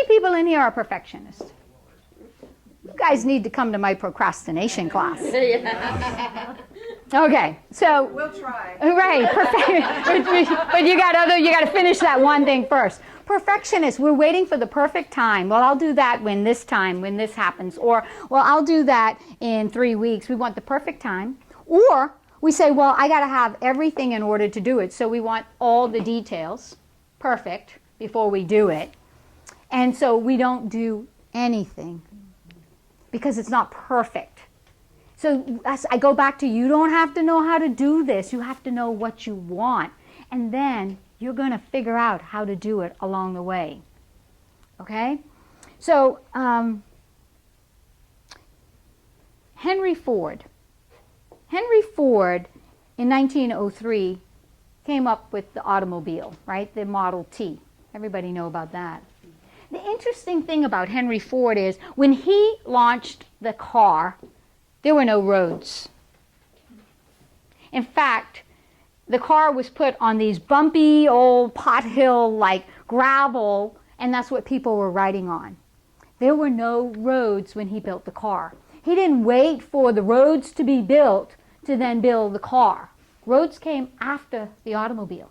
many people in here are perfectionists? You guys need to come to my procrastination class. Okay, so We'll try. right, but you got to finish that one thing first. Perfectionists, we're waiting for the perfect time. Well, I'll do that when this happens, or well, I'll do that in 3 weeks. We want the perfect time, or we say, well, I got to have everything in order to do it. So we want all the details perfect before we do it, and so we don't do anything because it's not perfect. So I go back to, you don't have to know how to do this. You have to know what you want. And then you're going to figure out how to do it along the way. Okay? So Henry Ford. Henry Ford in 1903 came up with the automobile, right? The Model T. Everybody know about that. The interesting thing about Henry Ford is when he launched the car, there were no roads. In fact, the car was put on these bumpy old pothill like gravel, and that's what people were riding on. There were no roads when he built the car. He didn't wait for the roads to be built to then build the car. Roads came after the automobile.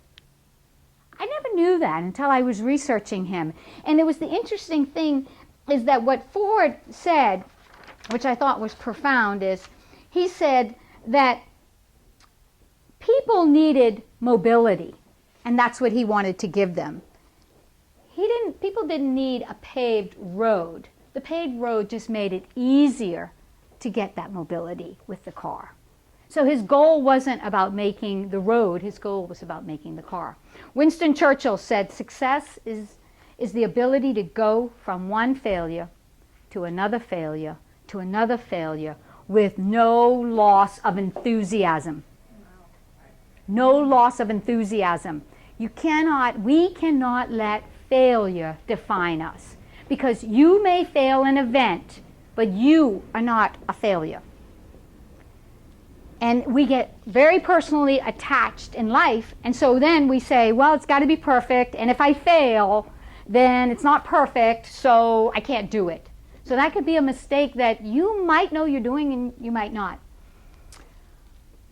I never knew that until I was researching him. And it was the interesting thing is that what Ford said, which I thought was profound, is he said that people needed mobility, and that's what he wanted to give them. People didn't need a paved road. The paved road just made it easier to get that mobility with the car. So his goal wasn't about making the road, his goal was about making the car. Winston Churchill said, success is the ability to go from one failure to another failure to another failure with no loss of enthusiasm. No loss of enthusiasm. We cannot let failure define us, because you may fail an event, but you are not a failure. And we get very personally attached in life, and so then we say, well, it's got to be perfect, and if I fail, then it's not perfect, so I can't do it. So that could be a mistake that you might know you're doing and you might not.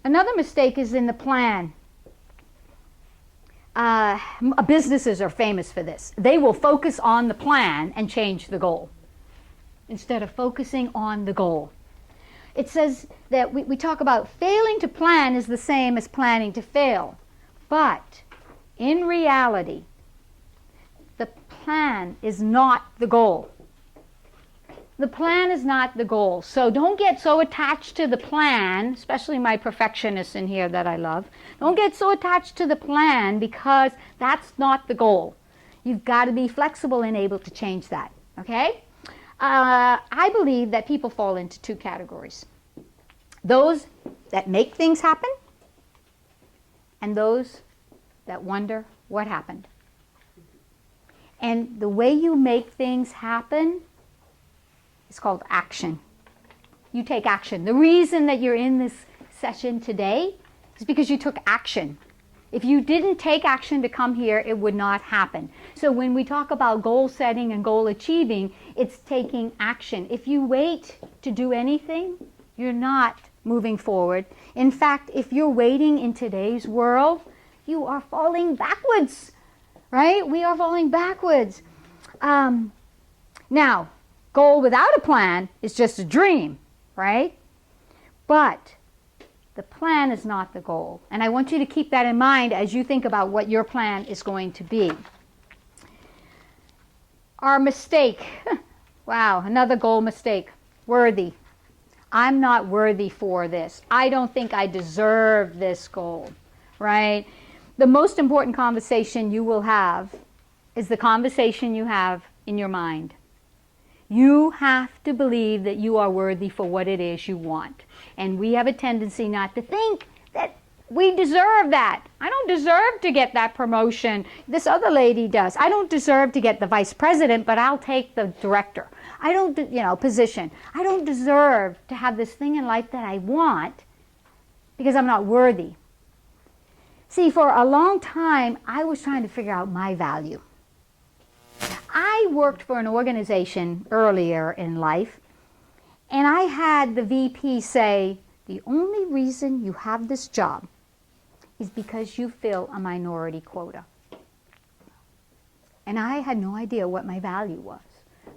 Another mistake is in the plan. Businesses are famous for this. They will focus on the plan and change the goal instead of focusing on the goal. It says that we talk about failing to plan is the same as planning to fail. But in reality, the plan is not the goal. The plan is not the goal. So don't get so attached to the plan, especially my perfectionists in here that I love. Don't get so attached to the plan, because that's not the goal. You've got to be flexible and able to change that. Okay? I believe that people fall into two categories. Those that make things happen, and those that wonder what happened. And the way you make things happen is called action. You take action. The reason that you're in this session today is because you took action. If you didn't take action to come here, it would not happen. So when we talk about goal setting and goal achieving, it's taking action. If you wait to do anything, you're not moving forward. In fact, if you're waiting in today's world, you are falling backwards, right? We are falling backwards. Now, goal without a plan is just a dream, right? But the plan is not the goal. And I want you to keep that in mind as you think about what your plan is going to be. Our mistake. Wow, another goal mistake. Worthy. I'm not worthy for this. I don't think I deserve this goal, right? The most important conversation you will have is the conversation you have in your mind. You have to believe that you are worthy for what it is you want. And we have a tendency not to think that we deserve that. I don't deserve to get that promotion. This other lady does. I don't deserve to get the vice president, but I'll take the director. I don't, position. I don't deserve to have this thing in life that I want because I'm not worthy. See, for a long time, I was trying to figure out my value. I worked for an organization earlier in life, and I had the VP say, the only reason you have this job is because you fill a minority quota. And I had no idea what my value was.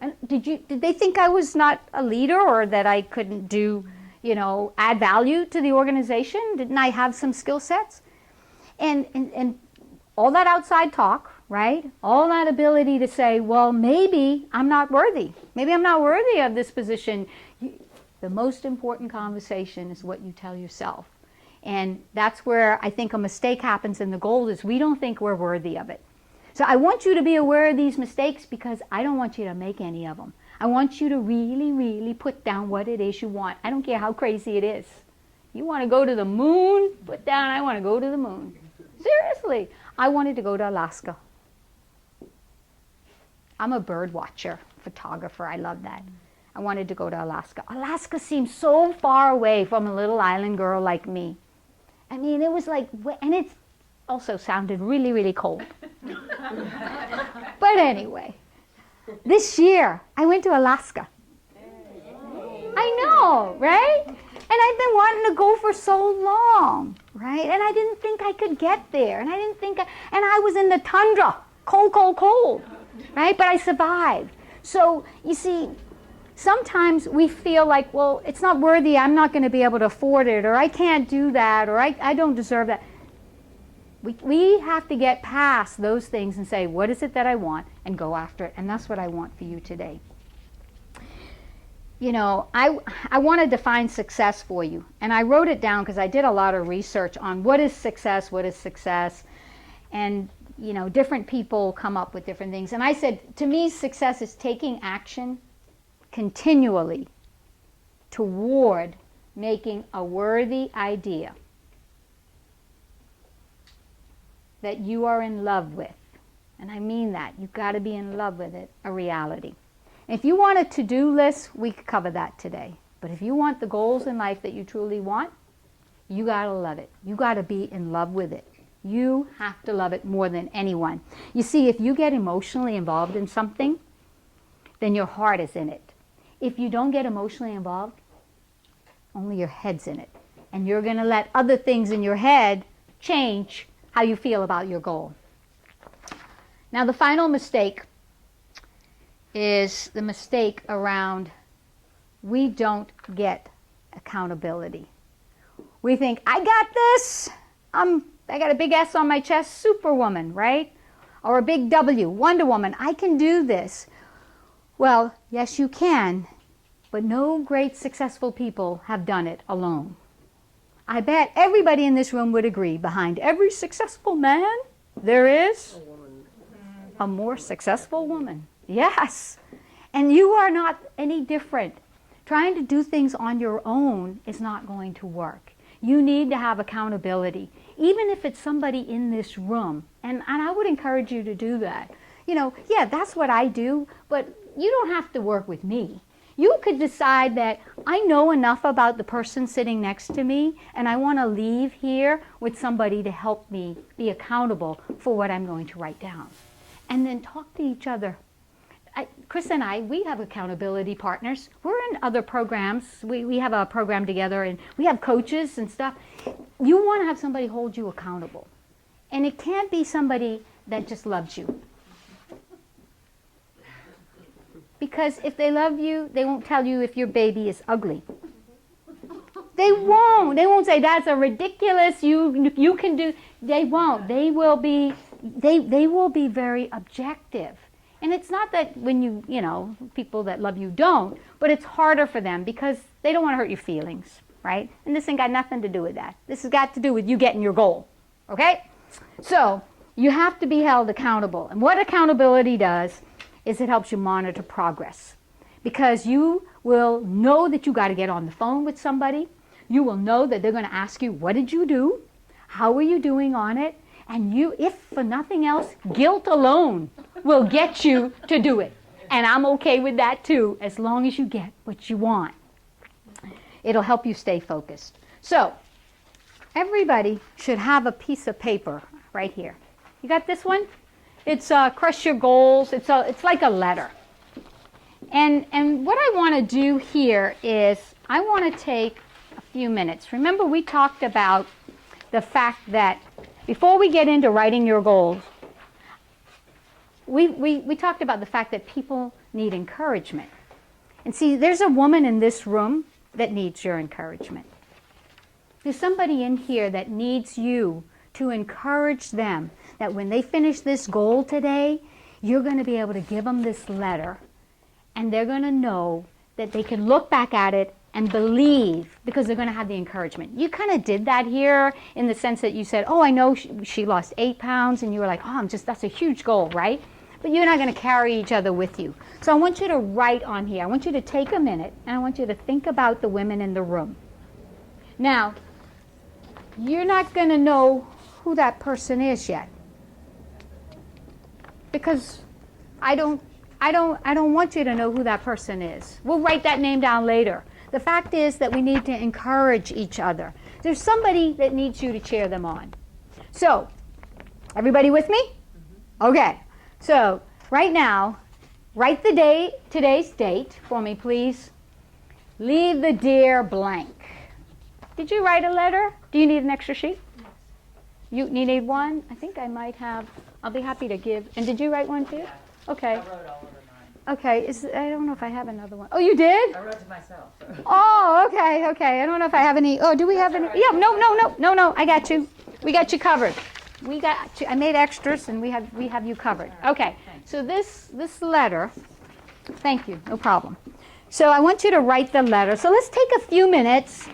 And did they think I was not a leader or that I couldn't do, add value to the organization? Didn't I have some skill sets? And all that outside talk, right? All that ability to say, well, maybe I'm not worthy. Maybe I'm not worthy of this position. The most important conversation is what you tell yourself. And that's where I think a mistake happens in the goal is we don't think we're worthy of it. So I want you to be aware of these mistakes because I don't want you to make any of them. I want you to really, really put down what it is you want. I don't care how crazy it is. You want to go to the moon? Put down, I want to go to the moon. Seriously, I wanted to go to Alaska. I'm a bird watcher, photographer. I love that. I wanted to go to Alaska. Alaska seems so far away from a little island girl like me. I mean, it was like, and it also sounded really, really cold. But anyway, this year I went to Alaska. I know, right? And I've been wanting to go for so long, right? And I didn't think I could get there. And I was in the tundra, cold, cold, cold, right? But I survived. So you see, sometimes we feel like, well, it's not worthy, I'm not going to be able to afford it, or I can't do that, or I don't deserve that. We have to get past those things and say, what is it that I want, and go after it. And that's what I want for you today. I want to define success for you. And I wrote it down because I did a lot of research on what is success, and different people come up with different things. And I said, to me, success is taking action continually toward making a worthy idea that you are in love with. And I mean that. You've got to be in love with it, a reality. And if you want a to-do list, we could cover that today. But if you want the goals in life that you truly want, you got to love it. You got to be in love with it. You have to love it more than anyone. You see, if you get emotionally involved in something, then your heart is in it. If you don't get emotionally involved, only your head's in it. And you're going to let other things in your head change how you feel about your goal. Now, the final mistake is the mistake around we don't get accountability. We think, I got this. I got a big S on my chest, Superwoman, right? Or a big W, Wonder Woman. I can do this. Well, yes, you can, but no great successful people have done it alone. I bet everybody in this room would agree, behind every successful man, there is a more successful woman. Yes. And you are not any different. Trying to do things on your own is not going to work. You need to have accountability, even if it's somebody in this room. And I would encourage you to do that. Yeah, that's what I do, but you don't have to work with me. You could decide that I know enough about the person sitting next to me, and I want to leave here with somebody to help me be accountable for what I'm going to write down. And then talk to each other. Chris and I, we have accountability partners. We're in other programs. We have a program together, and we have coaches and stuff. You want to have somebody hold you accountable. And it can't be somebody that just loves you. Because if they love you, they won't tell you if your baby is ugly. They won't. They won't say, that's a ridiculous, you can do. They won't. They will be very objective. And it's not that when people that love you don't, but it's harder for them because they don't want to hurt your feelings, right? And this ain't got nothing to do with that. This has got to do with you getting your goal, okay? So you have to be held accountable. And what accountability does is it helps you monitor progress. Because you will know that you got to get on the phone with somebody. You will know that they're going to ask you, what did you do? How are you doing on it? And you, if for nothing else, guilt alone will get you to do it. And I'm okay with that too, as long as you get what you want. It'll help you stay focused. So, everybody should have a piece of paper right here. You got this one? It's crush your goals. It's like a letter. And what I want to do here is I want to take a few minutes. Remember, we talked about the fact that before we get into writing your goals, we talked about the fact that people need encouragement. And see, there's a woman in this room that needs your encouragement. There's somebody in here that needs you to encourage them that when they finish this goal today, you're going to be able to give them this letter, and they're going to know that they can look back at it and believe because they're going to have the encouragement. You kind of did that here in the sense that you said, oh, I know she lost 8 pounds, and you were like, oh, that's a huge goal, right? But you're not going to carry each other with you. So I want you to write on here. I want you to take a minute, and I want you to think about the women in the room. Now, you're not going to know who that person is yet, because I don't want you to know who that person is. We'll write that name down later. The fact is that we need to encourage each other. There's somebody that needs you to cheer them on. So, everybody with me? Okay. So, right now, write the date, today's date for me, please. Leave the dear blank. Did you write a letter? Do you need an extra sheet? Yes. You need one? I think I might have. I'll be happy to give. And did you write one too? Yeah. Okay. I wrote all over mine. Okay. I don't know if I have another one. Oh, you did? I wrote to myself. So. Oh, okay, okay. I don't know if I have any. Oh, do we have any? Yeah, no. I got you. We got you covered. We got you. I made extras, and we have you covered. Okay. So this letter. Thank you. No problem. So I want you to write the letter. So let's take a few minutes,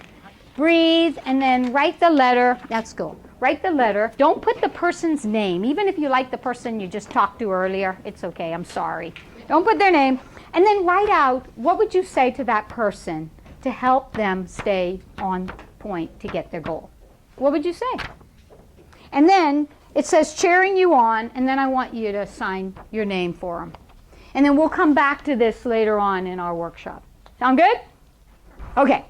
breathe, and then write the letter. That's cool. Write the letter. Don't put the person's name. Even if you like the person you just talked to earlier, it's okay. I'm sorry. Don't put their name. And then write out, what would you say to that person to help them stay on point to get their goal? What would you say? And then it says cheering you on, and then I want you to sign your name for them. And then we'll come back to this later on in our workshop. Sound good? Okay.